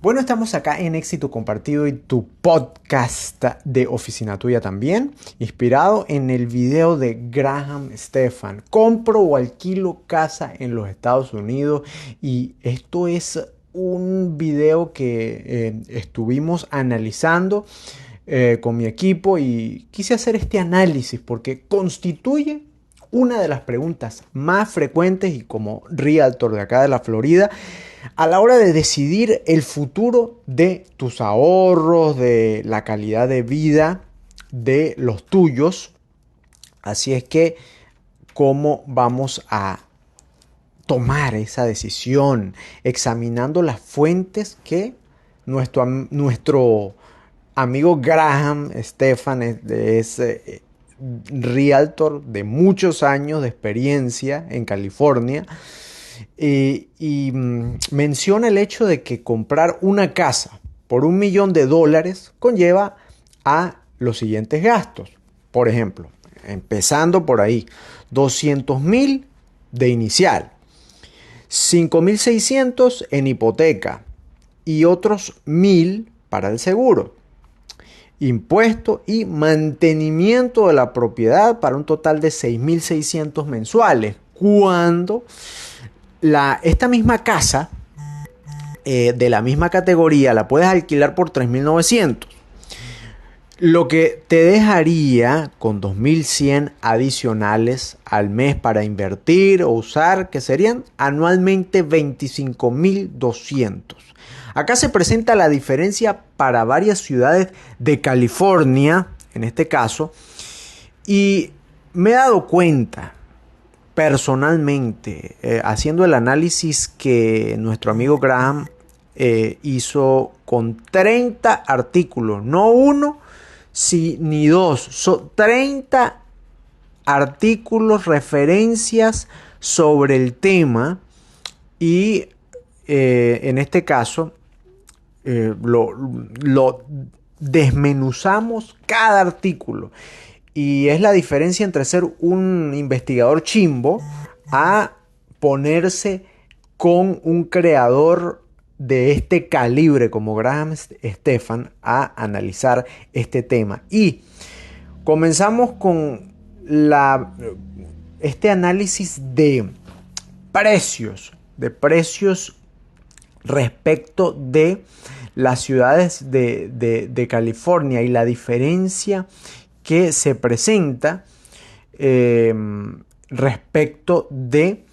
Bueno, estamos acá en Éxito Compartido y tu podcast de Oficina Tuya también, inspirado en el video de Graham Stephan. Compro o alquilo casa en los Estados Unidos y esto es un video que estuvimos analizando con mi equipo y quise hacer este análisis porque constituye una de las preguntas más frecuentes y como realtor de acá de la Florida a la hora de decidir el futuro de tus ahorros, de la calidad de vida de los tuyos. Así es que, ¿cómo vamos a tomar esa decisión? Examinando las fuentes que nuestro amigo Graham Stephan es realtor de muchos años de experiencia en California. Menciona el hecho de que comprar una casa por $1.000.000 conlleva a los siguientes gastos. Por ejemplo, empezando por ahí, 200,000 de inicial, 5,600 en hipoteca y otros 1,000 para el seguro, impuesto y mantenimiento de la propiedad para un total de 6,600 mensuales. Cuando esta misma casa de la misma categoría la puedes alquilar por 3,900, lo que te dejaría con 2,100 adicionales al mes para invertir o usar, que serían anualmente 25,200. Acá se presenta la diferencia para varias ciudades de California, en este caso, y me he dado cuenta personalmente, haciendo el análisis que nuestro amigo Graham hizo con 30 artículos, no uno ni dos, son 30 artículos, referencias sobre el tema y en este caso lo desmenuzamos cada artículo. Y es la diferencia entre ser un investigador chimbo a ponerse con un creador de este calibre como Graham Stephan a analizar este tema. Y comenzamos con este análisis de precios respecto de las ciudades de California y la diferencia que se presenta respecto de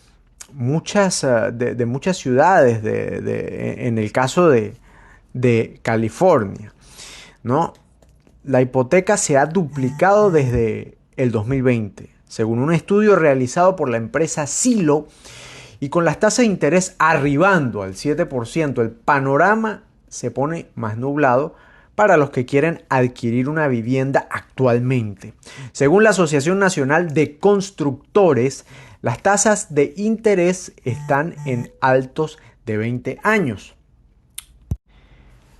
muchas ciudades en el caso de California, ¿no? La hipoteca se ha duplicado desde el 2020, según un estudio realizado por la empresa Zillow, y con las tasas de interés arribando al 7%, el panorama se pone más nublado para los que quieren adquirir una vivienda actualmente. Según la Asociación Nacional de Constructores, las tasas de interés están en altos de 20 años.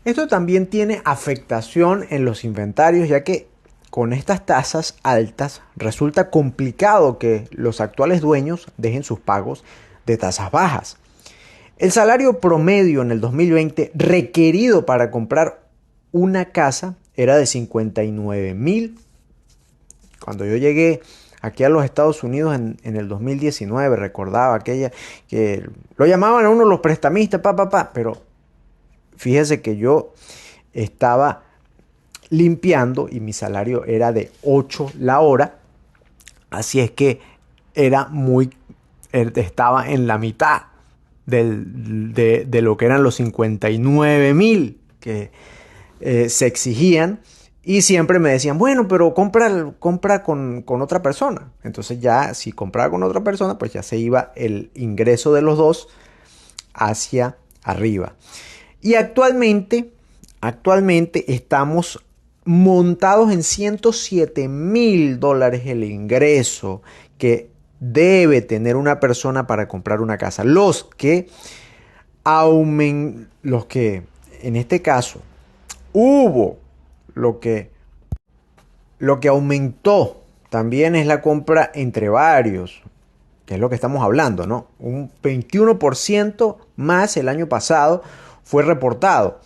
Esto también tiene afectación en los inventarios, ya que con estas tasas altas resulta complicado que los actuales dueños dejen sus pagos de tasas bajas. El salario promedio en el 2020 requerido para comprar una casa era de 59,000. Cuando yo llegué aquí a los Estados Unidos en el 2019, recordaba aquella que lo llamaban a uno los prestamistas, pero fíjese que yo estaba limpiando y mi salario era de 8 la hora, así es que estaba en la mitad de lo que eran los 59,000 que se exigían, y siempre me decían, bueno, pero compra con otra persona. Entonces ya si compraba con otra persona, pues ya se iba el ingreso de los dos hacia arriba. Y actualmente estamos montados en $107,000 el ingreso que debe tener una persona para comprar una casa. Los que en este caso lo que aumentó también es la compra entre varios, que es lo que estamos hablando, ¿no? Un 21% más el año pasado fue reportado.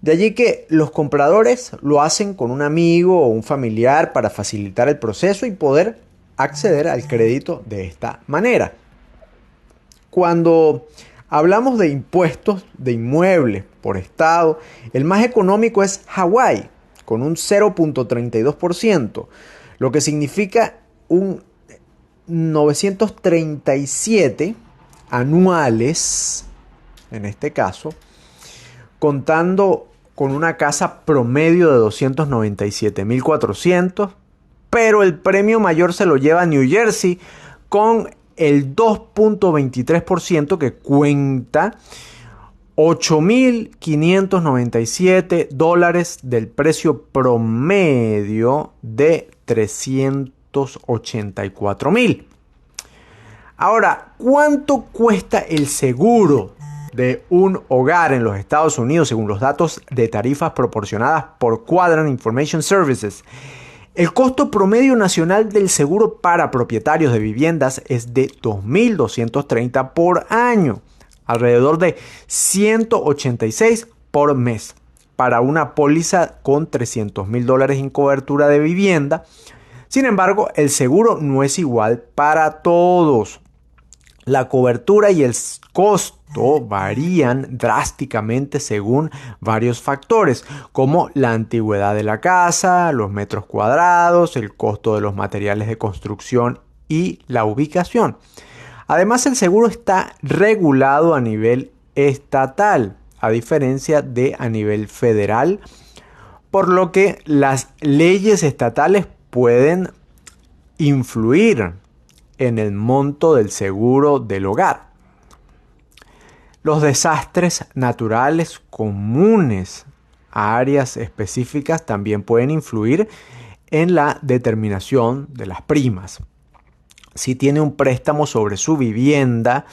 De allí que los compradores lo hacen con un amigo o un familiar para facilitar el proceso y poder acceder al crédito de esta manera. Cuando hablamos de impuestos de inmuebles por estado, el más económico es Hawái, con un 0.32%, lo que significa un 937 anuales, en este caso, contando con una casa promedio de 297.400, pero el premio mayor se lo lleva New Jersey con el 2.23% que cuenta $8.597 del precio promedio de $384,000. Ahora, ¿cuánto cuesta el seguro de un hogar en los Estados Unidos según los datos de tarifas proporcionadas por Quadrant Information Services? El costo promedio nacional del seguro para propietarios de viviendas es de $2.230 por año, alrededor de $186 por mes, para una póliza con $300,000 en cobertura de vivienda. Sin embargo, el seguro no es igual para todos. La cobertura y el costo varían drásticamente según varios factores, como la antigüedad de la casa, los metros cuadrados, el costo de los materiales de construcción y la ubicación. Además, el seguro está regulado a nivel estatal, a diferencia de a nivel federal, por lo que las leyes estatales pueden influir en el monto del seguro del hogar. Los desastres naturales comunes a áreas específicas también pueden influir en la determinación de las primas. Si tiene un préstamo sobre su vivienda,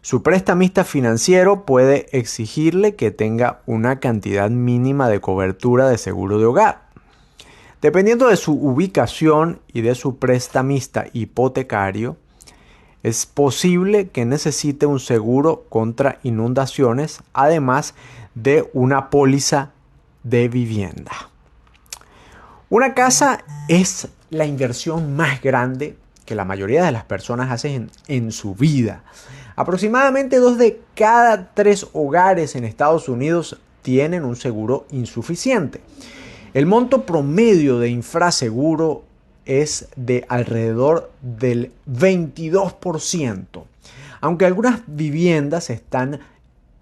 su prestamista financiero puede exigirle que tenga una cantidad mínima de cobertura de seguro de hogar. Dependiendo de su ubicación y de su prestamista hipotecario, es posible que necesite un seguro contra inundaciones, además de una póliza de vivienda. Una casa es la inversión más grande que la mayoría de las personas hacen en su vida. Aproximadamente 2 de cada 3 hogares en Estados Unidos tienen un seguro insuficiente. El monto promedio de infraseguro es de alrededor del 22%, aunque algunas viviendas están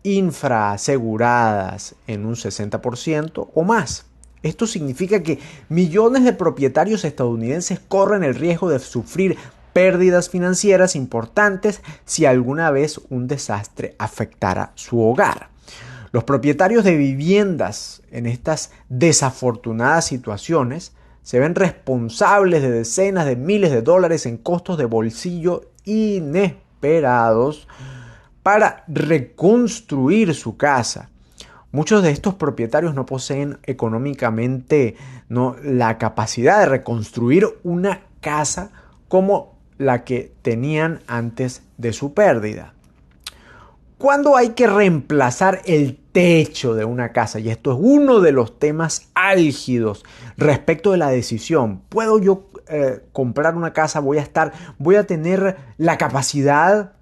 infraaseguradas en un 60% o más. Esto significa que millones de propietarios estadounidenses corren el riesgo de sufrir pérdidas financieras importantes si alguna vez un desastre afectara su hogar. Los propietarios de viviendas en estas desafortunadas situaciones se ven responsables de decenas de miles de dólares en costos de bolsillo inesperados para reconstruir su casa. Muchos de estos propietarios no poseen económicamente la capacidad de reconstruir una casa como la que tenían antes de su pérdida. ¿Cuándo hay que reemplazar el techo de una casa? Y esto es uno de los temas álgidos respecto de la decisión. ¿Puedo yo comprar una casa? ¿Voy a tener la capacidad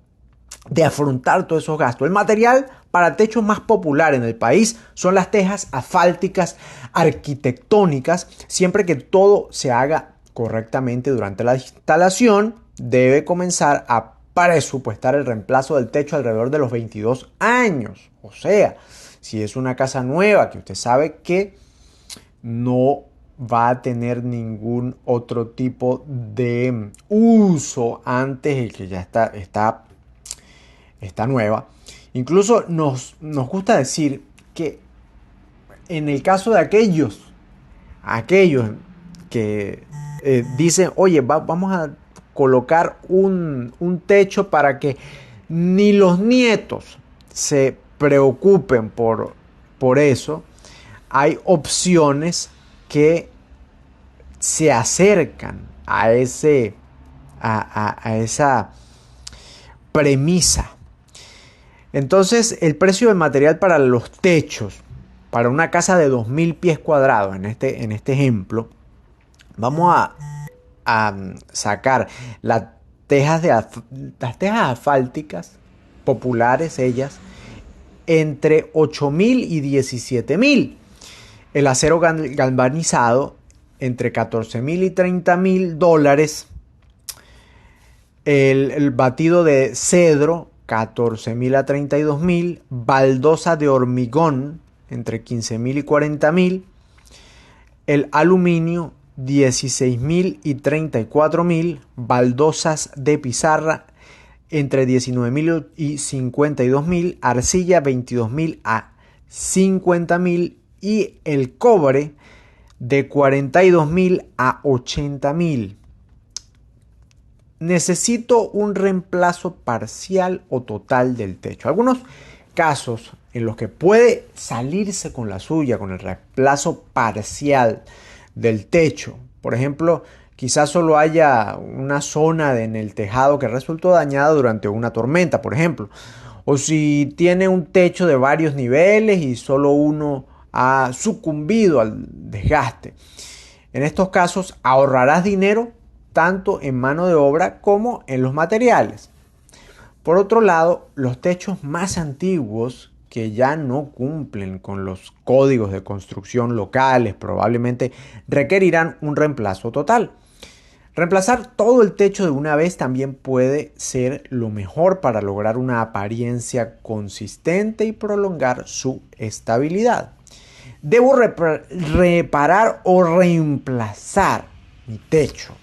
de afrontar todos esos gastos? El material para techos más popular en el país son las tejas asfálticas arquitectónicas. Siempre que todo se haga correctamente durante la instalación, debe comenzar a presupuestar el reemplazo del techo alrededor de los 22 años. O sea, si es una casa nueva que usted sabe que no va a tener ningún otro tipo de uso antes el que ya está nueva. Incluso nos gusta decir que en el caso de aquellos que dicen, oye, vamos a colocar un techo para que ni los nietos se preocupen por eso, hay opciones que se acercan a esa premisa. Entonces, el precio del material para los techos, para una casa de 2000 pies cuadrados, en este ejemplo, vamos a sacar las las tejas asfálticas, populares ellas, entre 8000 y 17000. El acero galvanizado entre 14,000 y 30,000 dólares. El batido de cedro 14,000 a 32,000. Baldosa de hormigón entre 15,000 y 40,000. El aluminio 16,000 y 34,000. Baldosas de pizarra entre 19,000 y 52,000. Arcilla 22,000 a 50,000. Y el cobre de 42,000 a 80,000. Necesito un reemplazo parcial o total del techo. Algunos casos en los que puede salirse con la suya con el reemplazo parcial del techo. Por ejemplo, quizás solo haya una zona en el tejado que resultó dañada durante una tormenta, por ejemplo. O si tiene un techo de varios niveles y solo uno ha sucumbido al desgaste. En estos casos ahorrarás dinero tanto en mano de obra como en los materiales. Por otro lado, los techos más antiguos que ya no cumplen con los códigos de construcción locales probablemente requerirán un reemplazo total. Reemplazar todo el techo de una vez también puede ser lo mejor para lograr una apariencia consistente y prolongar su estabilidad. ¿Debo reparar o reemplazar mi techo?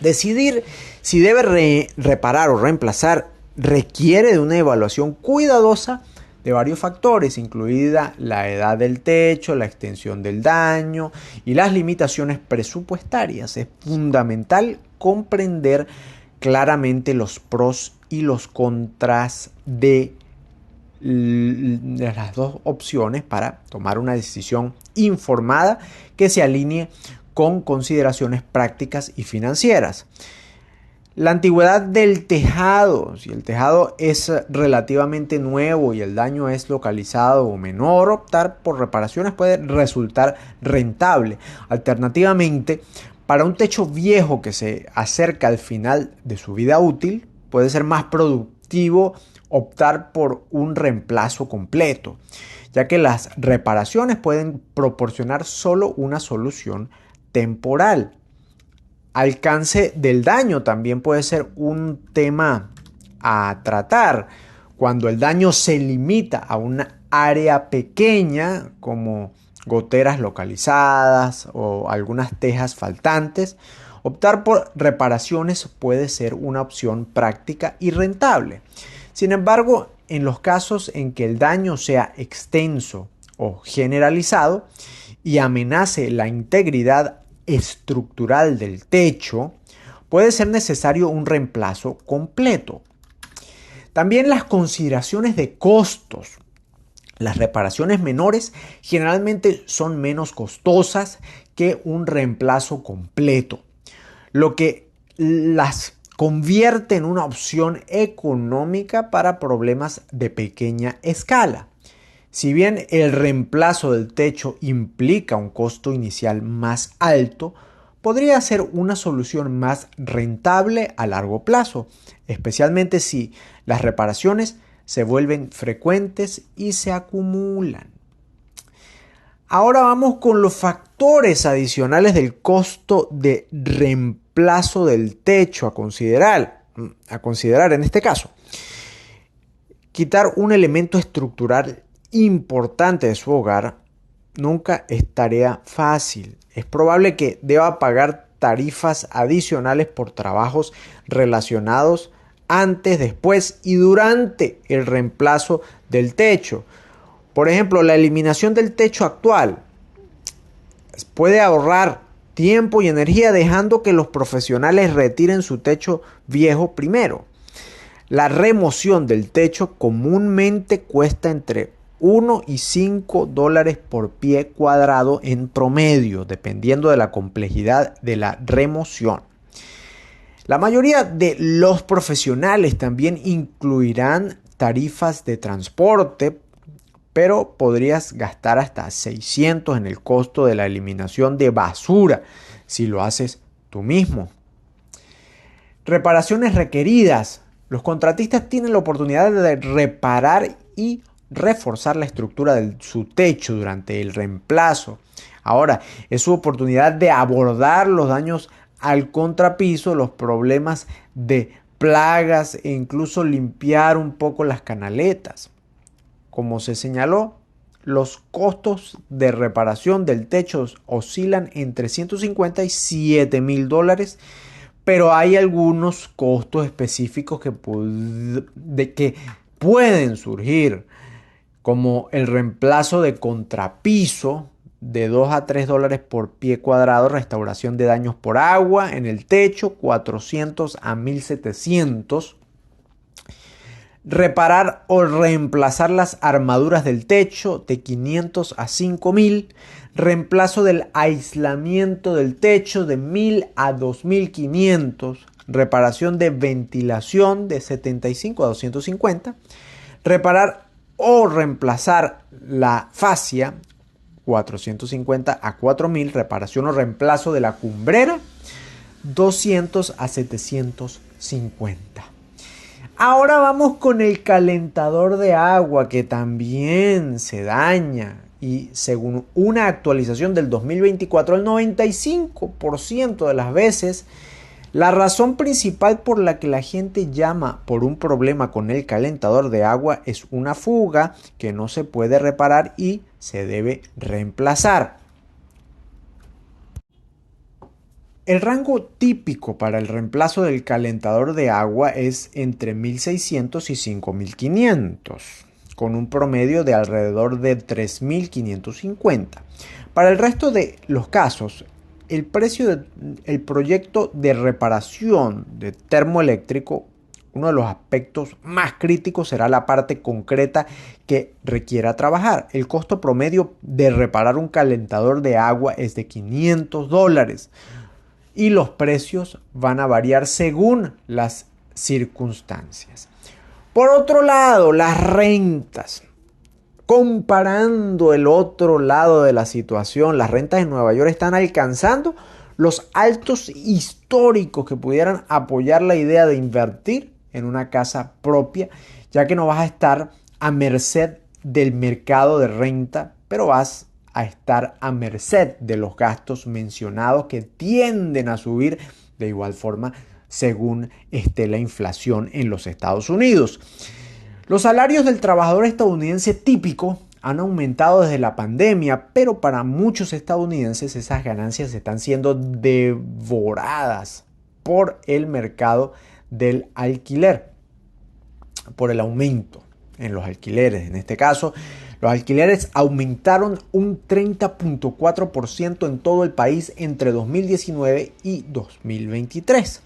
Decidir si debe reparar o reemplazar requiere de una evaluación cuidadosa de varios factores, incluida la edad del techo, la extensión del daño y las limitaciones presupuestarias. Es fundamental comprender claramente los pros y los contras de las dos opciones para tomar una decisión informada que se alinee con consideraciones prácticas y financieras. La antigüedad del tejado. Si el tejado es relativamente nuevo y el daño es localizado o menor, optar por reparaciones puede resultar rentable. Alternativamente, para un techo viejo que se acerca al final de su vida útil, puede ser más productivo optar por un reemplazo completo, ya que las reparaciones pueden proporcionar solo una solución temporal. Alcance del daño también puede ser un tema a tratar. Cuando el daño se limita a una área pequeña, como goteras localizadas o algunas tejas faltantes, optar por reparaciones puede ser una opción práctica y rentable. Sin embargo, en los casos en que el daño sea extenso o generalizado y amenace la integridad estructural del techo, puede ser necesario un reemplazo completo. También las consideraciones de costos. Las reparaciones menores generalmente son menos costosas que un reemplazo completo, lo que las convierte en una opción económica para problemas de pequeña escala. Si bien el reemplazo del techo implica un costo inicial más alto, podría ser una solución más rentable a largo plazo, especialmente si las reparaciones se vuelven frecuentes y se acumulan. Ahora vamos con los factores adicionales del costo de reemplazo del techo a considerar en este caso. Quitar un elemento estructural importante de su hogar nunca es tarea fácil. Es probable que deba pagar tarifas adicionales por trabajos relacionados antes, después y durante el reemplazo del techo. Por ejemplo, la eliminación del techo actual puede ahorrar tiempo y energía dejando que los profesionales retiren su techo viejo primero. La remoción del techo comúnmente cuesta entre 1 y 5 dólares por pie cuadrado en promedio, dependiendo de la complejidad de la remoción. La mayoría de los profesionales también incluirán tarifas de transporte, pero podrías gastar hasta 600 en el costo de la eliminación de basura si lo haces tú mismo. Reparaciones requeridas. Los contratistas tienen la oportunidad de reparar y reforzar la estructura de su techo durante el reemplazo. Ahora, es su oportunidad de abordar los daños al contrapiso, los problemas de plagas e incluso limpiar un poco las canaletas. Como se señaló, los costos de reparación del techo oscilan entre $150 y $7,000, pero hay algunos costos específicos que pueden surgir, como el reemplazo de contrapiso de $2 a $3 por pie cuadrado, restauración de daños por agua en el techo, 400 a 1,700. Reparar o reemplazar las armaduras del techo, de 500 a 5,000. Reemplazo del aislamiento del techo, de 1,000 a 2,500. Reparación de ventilación, de 75 a 250. Reparar o reemplazar la fascia, 450 a 4,000. Reparación o reemplazo de la cumbrera, 200 a 750. Ahora vamos con el calentador de agua, que también se daña, y según una actualización del 2024, el 95% de las veces la razón principal por la que la gente llama por un problema con el calentador de agua es una fuga que no se puede reparar y se debe reemplazar. El rango típico para el reemplazo del calentador de agua es entre 1,600 y 5,500, con un promedio de alrededor de 3,550. Para el resto de los casos, el precio del proyecto de reparación de termoeléctrico, uno de los aspectos más críticos será la parte concreta que requiera trabajar. El costo promedio de reparar un calentador de agua es de $500. Y los precios van a variar según las circunstancias. Por otro lado, las rentas. Comparando el otro lado de la situación, las rentas en Nueva York están alcanzando los altos históricos que pudieran apoyar la idea de invertir en una casa propia, ya que no vas a estar a merced del mercado de renta, pero vas a estar a merced de los gastos mencionados, que tienden a subir de igual forma según esté la inflación en los Estados Unidos. Los salarios del trabajador estadounidense típico han aumentado desde la pandemia, pero para muchos estadounidenses esas ganancias están siendo devoradas por el mercado del alquiler, por el aumento en los alquileres. En este caso, los alquileres aumentaron un 30.4% en todo el país entre 2019 y 2023,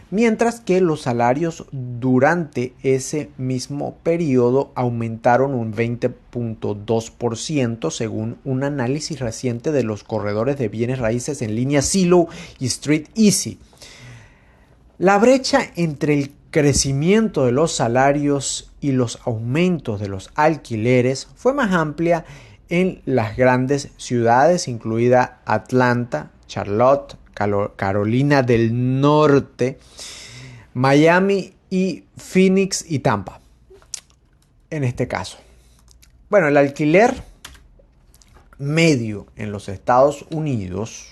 mientras que los salarios durante ese mismo periodo aumentaron un 20.2% según un análisis reciente de los corredores de bienes raíces en línea Zillow y Street Easy. La brecha entre el crecimiento de los salarios y los aumentos de los alquileres fue más amplia en las grandes ciudades, incluida Atlanta, Charlotte, Carolina del Norte, Miami y Phoenix y Tampa. En este caso, bueno, el alquiler medio en los Estados Unidos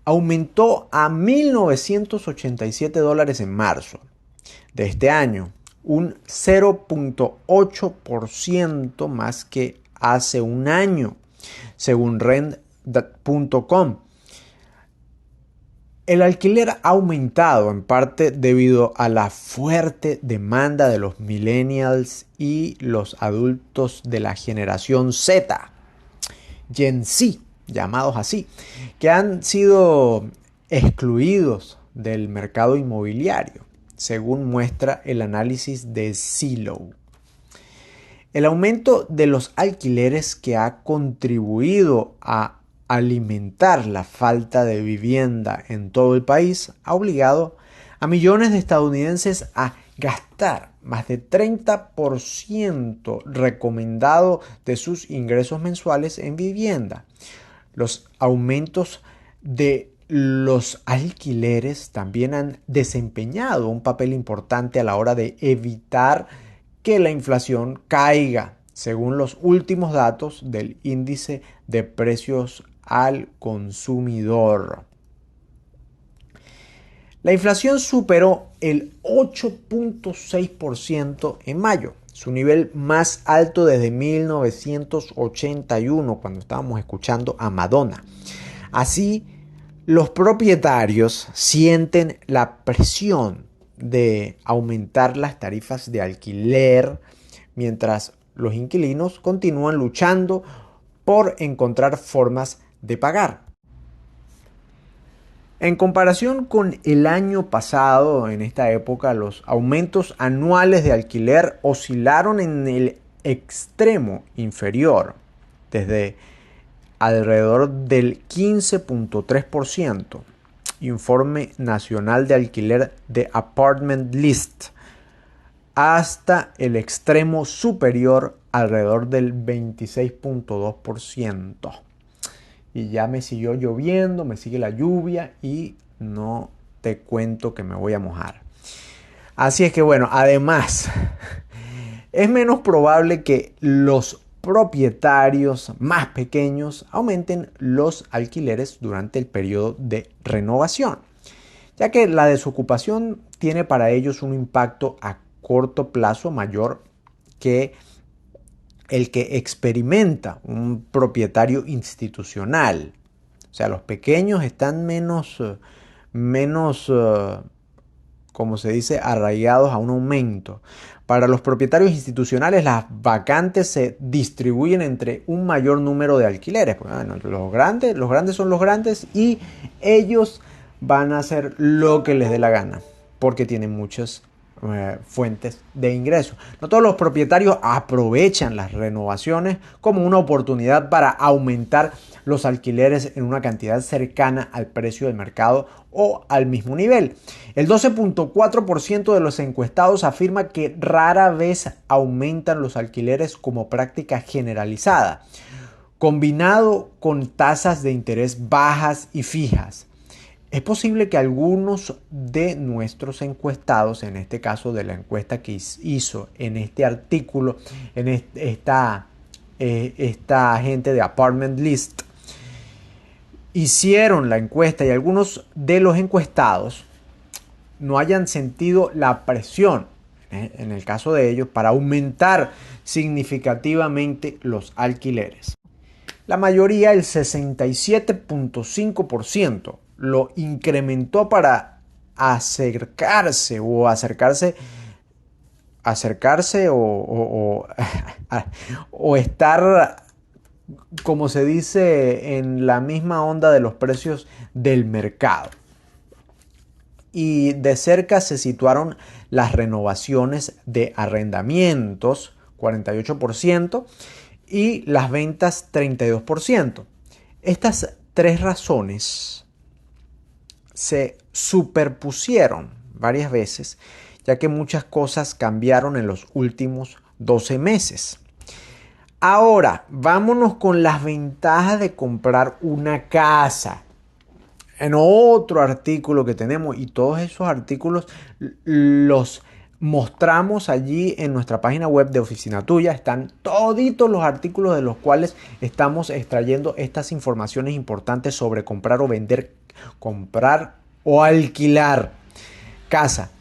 aumentó a $1,987 en marzo de este año, un 0.8% más que hace un año, según rent.com. El alquiler ha aumentado en parte debido a la fuerte demanda de los millennials y los adultos de la generación Z, Gen Z, llamados así, que han sido excluidos del mercado inmobiliario, según muestra el análisis de Zillow. El aumento de los alquileres, que ha contribuido a alimentar la falta de vivienda en todo el país, ha obligado a millones de estadounidenses a gastar más de 30% recomendado de sus ingresos mensuales en vivienda. Los aumentos de los alquileres también han desempeñado un papel importante a la hora de evitar que la inflación caiga, según los últimos datos del índice de precios al consumidor. La inflación superó el 8.6% en mayo, su nivel más alto desde 1981, cuando estábamos escuchando a Madonna. Así, los propietarios sienten la presión de aumentar las tarifas de alquiler, mientras los inquilinos continúan luchando por encontrar formas de pagar. En comparación con el año pasado, en esta época, los aumentos anuales de alquiler oscilaron en el extremo inferior, desde alrededor del 15.3%. Informe Nacional de Alquiler de Apartment List, hasta el extremo superior, alrededor del 26.2%. Y ya me siguió lloviendo, me sigue la lluvia y no te cuento que me voy a mojar. Así es que bueno, además, es menos probable que los propietarios más pequeños aumenten los alquileres durante el periodo de renovación, ya que la desocupación tiene para ellos un impacto a corto plazo mayor que el que experimenta un propietario institucional. O sea, los pequeños están menos, como se dice, arraigados a un aumento. Para los propietarios institucionales, las vacantes se distribuyen entre un mayor número de alquileres. Bueno, los grandes son los grandes y ellos van a hacer lo que les dé la gana, porque tienen muchas fuentes de ingreso. No todos los propietarios aprovechan las renovaciones como una oportunidad para aumentar los alquileres en una cantidad cercana al precio del mercado o al mismo nivel. El 12.4% de los encuestados afirma que rara vez aumentan los alquileres como práctica generalizada, combinado con tasas de interés bajas y fijas. Es posible que algunos de nuestros encuestados, en este caso de la encuesta que hizo en este artículo, en esta gente de Apartment List, hicieron la encuesta y algunos de los encuestados no hayan sentido la presión, en el caso de ellos, para aumentar significativamente los alquileres. La mayoría, el 67.5%, lo incrementó para acercarse o estar, como se dice, en la misma onda de los precios del mercado. Y de cerca se situaron las renovaciones de arrendamientos, 48%, y las ventas, 32%. Estas tres razones se superpusieron varias veces, ya que muchas cosas cambiaron en los últimos 12 meses. Ahora, vámonos con las ventajas de comprar una casa. En otro artículo que tenemos, y todos esos artículos los mostramos allí en nuestra página web de Oficina Tuya. Están toditos los artículos de los cuales estamos extrayendo estas informaciones importantes sobre comprar o vender, comprar o alquilar casa.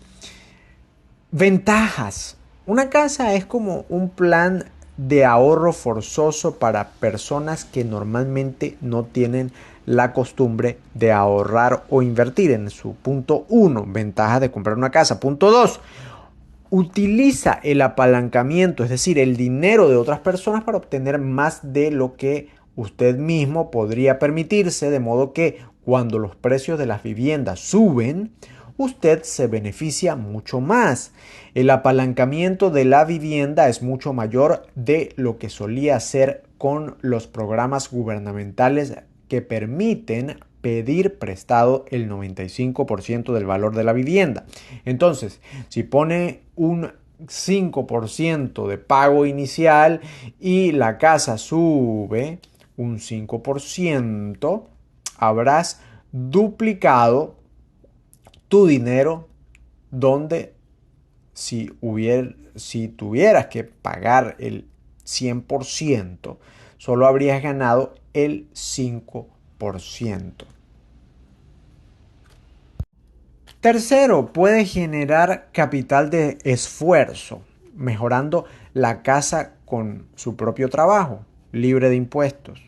Ventajas. Una casa es como un plan de ahorro forzoso para personas que normalmente no tienen la costumbre de ahorrar o invertir. En su punto 1, ventaja de comprar una casa. Punto 2, utiliza el apalancamiento, es decir, el dinero de otras personas para obtener más de lo que usted mismo podría permitirse, de modo que cuando los precios de las viviendas suben, usted se beneficia mucho más. El apalancamiento de la vivienda es mucho mayor de lo que solía ser con los programas gubernamentales que permiten pedir prestado el 95% del valor de la vivienda. Entonces, si pone un 5% de pago inicial y la casa sube un 5%, habrás duplicado tu dinero donde si tuvieras que pagar el 100%, solo habrías ganado el 5%. Tercero, puede generar capital de esfuerzo, mejorando la casa con su propio trabajo, libre de impuestos.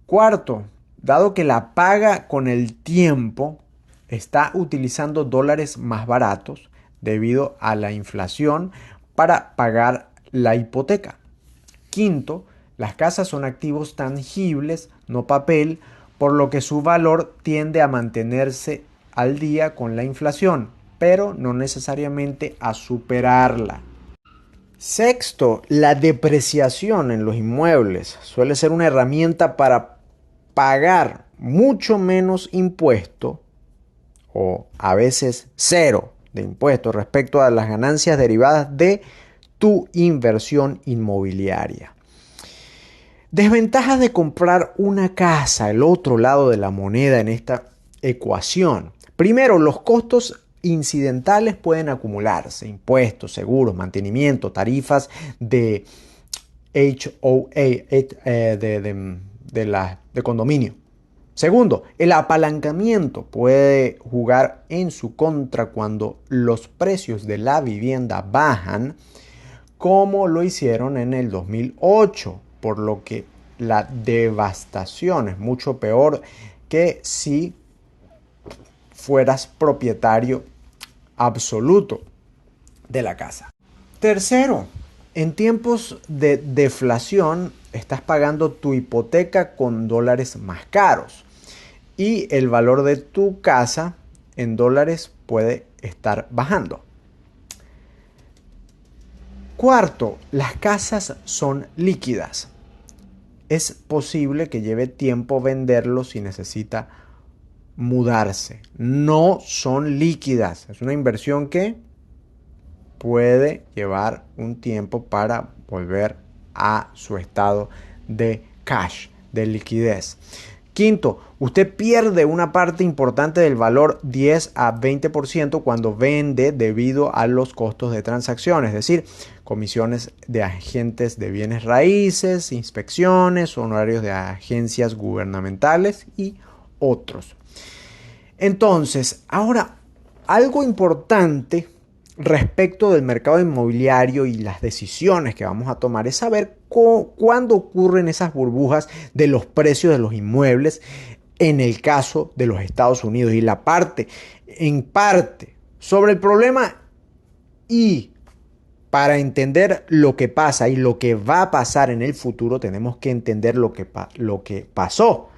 Cuarto, dado que la paga con el tiempo, está utilizando dólares más baratos debido a la inflación para pagar la hipoteca. Quinto, las casas son activos tangibles, no papel, por lo que su valor tiende a mantenerse al día con la inflación, pero no necesariamente a superarla. Sexto, la depreciación en los inmuebles suele ser una herramienta para pagar mucho menos impuesto o a veces cero de impuestos respecto a las ganancias derivadas de tu inversión inmobiliaria. Desventajas de comprar una casa, el otro lado de la moneda en esta ecuación. Primero, los costos incidentales pueden acumularse, impuestos, seguros, mantenimiento, tarifas de HOA, de condominio. Segundo, el apalancamiento puede jugar en su contra cuando los precios de la vivienda bajan, como lo hicieron en el 2008, por lo que la devastación es mucho peor que si fueras propietario absoluto de la casa. Tercero, en tiempos de deflación estás pagando tu hipoteca con dólares más caros y el valor de tu casa en dólares puede estar bajando. Cuarto, las casas son líquidas. Es posible que lleve tiempo venderlo si necesita mudarse. No son líquidas. Es una inversión que puede llevar un tiempo para volver a su estado de cash, de liquidez. Quinto, usted pierde una parte importante del valor 10 a 20% cuando vende debido a los costos de transacción, es decir, comisiones de agentes de bienes raíces, inspecciones, honorarios de agencias gubernamentales y otros. Entonces, ahora, algo importante respecto del mercado inmobiliario y las decisiones que vamos a tomar es saber cuándo ocurren esas burbujas de los precios de los inmuebles en el caso de los Estados Unidos y en parte sobre el problema y para entender lo que pasa y lo que va a pasar en el futuro tenemos que entender lo que pasó,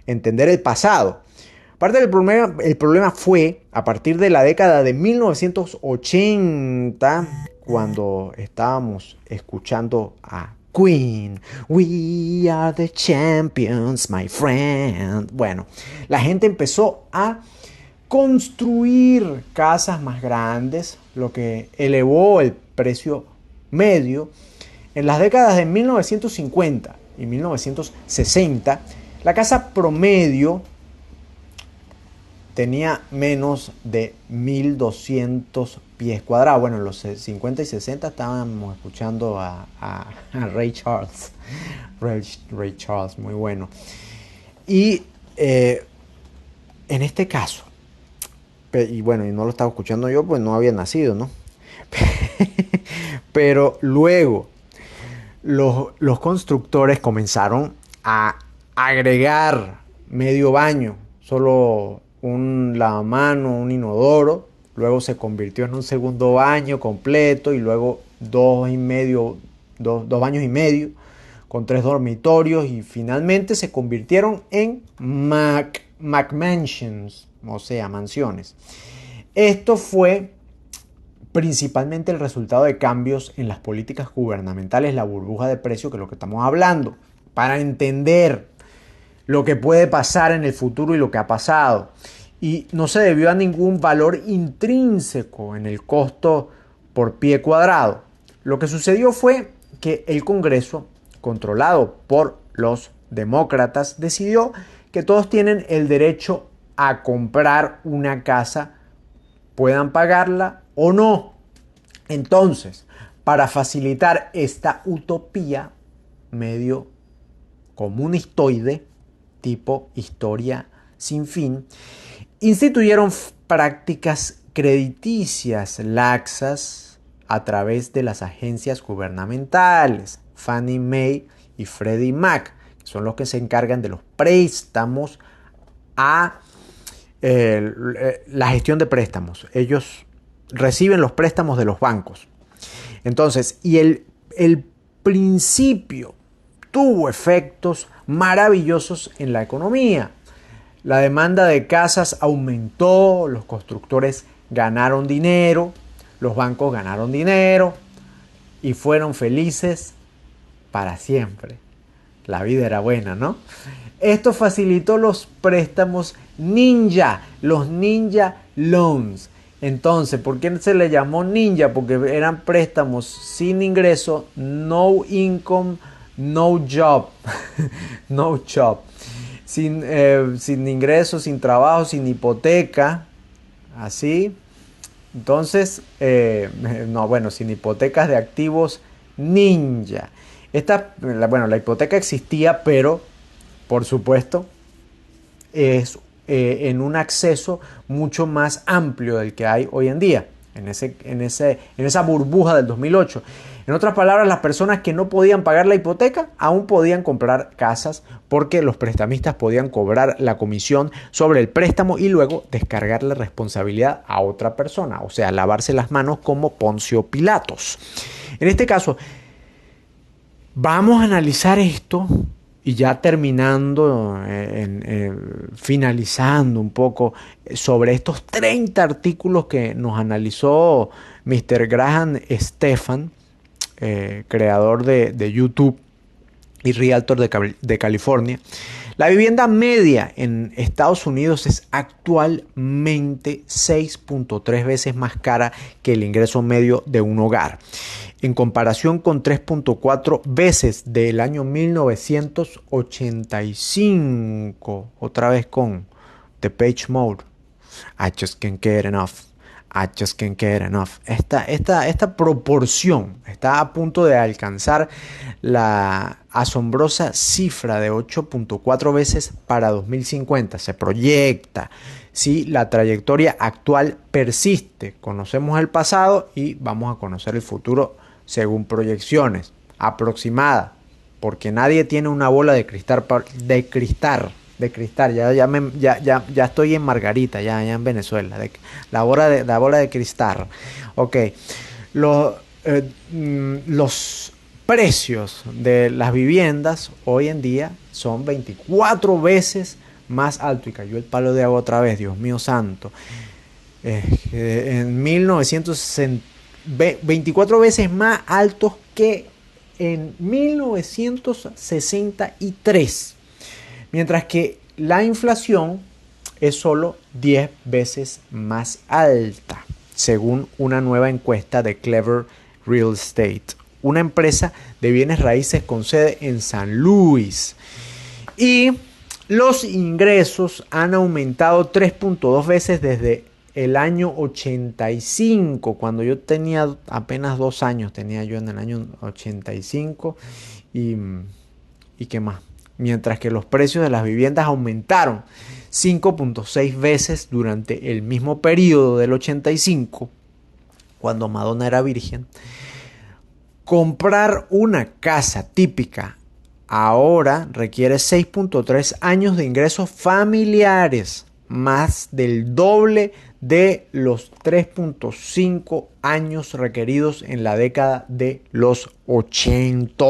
entender el pasado. Parte del problema, el problema fue a partir de la década de 1980, cuando estábamos escuchando a Queen. We are the champions, my friend. Bueno, la gente empezó a construir casas más grandes, lo que elevó el precio medio. En las décadas de 1950 y 1960, la casa promedio tenía menos de 1200 pies cuadrados. Bueno, en los 50 y 60 estábamos escuchando a Ray Charles. Ray Charles, muy bueno. Y en este caso, y bueno, y no lo estaba escuchando yo, pues no había nacido, ¿no? Pero luego los constructores comenzaron a agregar medio baño, solo un lavamanos, un inodoro, luego se convirtió en un segundo baño completo y luego dos baños y medio con 3 dormitorios y finalmente se convirtieron en McMansions, o sea, mansiones. Esto fue principalmente el resultado de cambios en las políticas gubernamentales, la burbuja de precios, que es lo que estamos hablando, para entender lo que puede pasar en el futuro y lo que ha pasado. Y no se debió a ningún valor intrínseco en el costo por pie cuadrado. Lo que sucedió fue que el Congreso, controlado por los demócratas, decidió que todos tienen el derecho a comprar una casa, puedan pagarla o no. Entonces, para facilitar esta utopía medio comunistoide, tipo historia sin fin, instituyeron prácticas crediticias laxas a través de las agencias gubernamentales, Fannie Mae y Freddie Mac, que son los que se encargan de los préstamos a la gestión de préstamos. Ellos reciben los préstamos de los bancos. Entonces, y el principio tuvo efectos maravillosos en la economía. La demanda de casas aumentó, los constructores ganaron dinero, los bancos ganaron dinero y fueron felices para siempre. La vida era buena, ¿no? Esto facilitó los préstamos ninja, los ninja loans. Entonces, ¿por qué se le llamó ninja? Porque eran préstamos sin ingreso, no income, no job, no job. Sin ingresos, sin trabajo, sin hipoteca, así. Entonces, sin hipotecas de activos ninja. La hipoteca existía, pero por supuesto es en un acceso mucho más amplio del que hay hoy en día, en esa burbuja del 2008. En otras palabras, las personas que no podían pagar la hipoteca aún podían comprar casas porque los prestamistas podían cobrar la comisión sobre el préstamo y luego descargar la responsabilidad a otra persona, o sea, lavarse las manos como Poncio Pilatos. En este caso, vamos a analizar esto y ya terminando, finalizando un poco sobre estos 30 artículos que nos analizó Mr. Graham Stephan, creador de YouTube y realtor de California. La vivienda media en Estados Unidos es actualmente 6.3 veces más cara que el ingreso medio de un hogar, en comparación con 3.4 veces del año 1985. Otra vez con Depeche Mode. I just can't get enough. I just can't get enough. Esta proporción está a punto de alcanzar la asombrosa cifra de 8.4 veces para 2050. Se proyecta si la trayectoria actual persiste. Conocemos el pasado y vamos a conocer el futuro según proyecciones aproximadas, porque nadie tiene una bola de cristal. Ya estoy en Margarita, ya en Venezuela. La bola de cristal. Ok. Los precios de las viviendas hoy en día son 24 veces más altos. Y cayó el palo de agua otra vez, Dios mío santo. En 1960, 24 veces más altos que en 1963. Mientras que la inflación es solo 10 veces más alta, según una nueva encuesta de Clever Real Estate, una empresa de bienes raíces con sede en San Luis. Y los ingresos han aumentado 3.2 veces desde el año 85, cuando yo tenía apenas 2 años, tenía yo en el año 85, y ¿qué más? Mientras que los precios de las viviendas aumentaron 5.6 veces durante el mismo periodo del 85, cuando Madonna era virgen. Comprar una casa típica ahora requiere 6.3 años de ingresos familiares, más del doble de los 3.5 años requeridos en la década de los 80.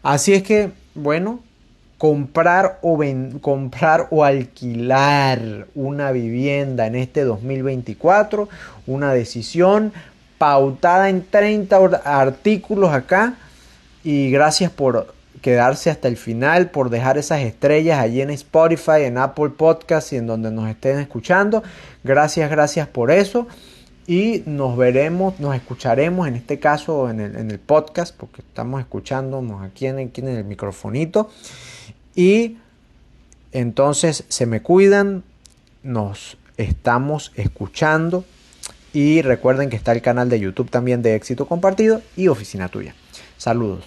Así es que, bueno, comprar o alquilar una vivienda en este 2024, una decisión pautada en 30 artículos acá. Y gracias por quedarse hasta el final, por dejar esas estrellas allí en Spotify, en Apple Podcasts y en donde nos estén escuchando. Gracias por eso. Y nos veremos, nos escucharemos en este caso en el podcast, porque estamos escuchándonos aquí en el microfonito. Y entonces se me cuidan, nos estamos escuchando. Y recuerden que está el canal de YouTube también de Éxito Compartido y Oficina Tuya. Saludos.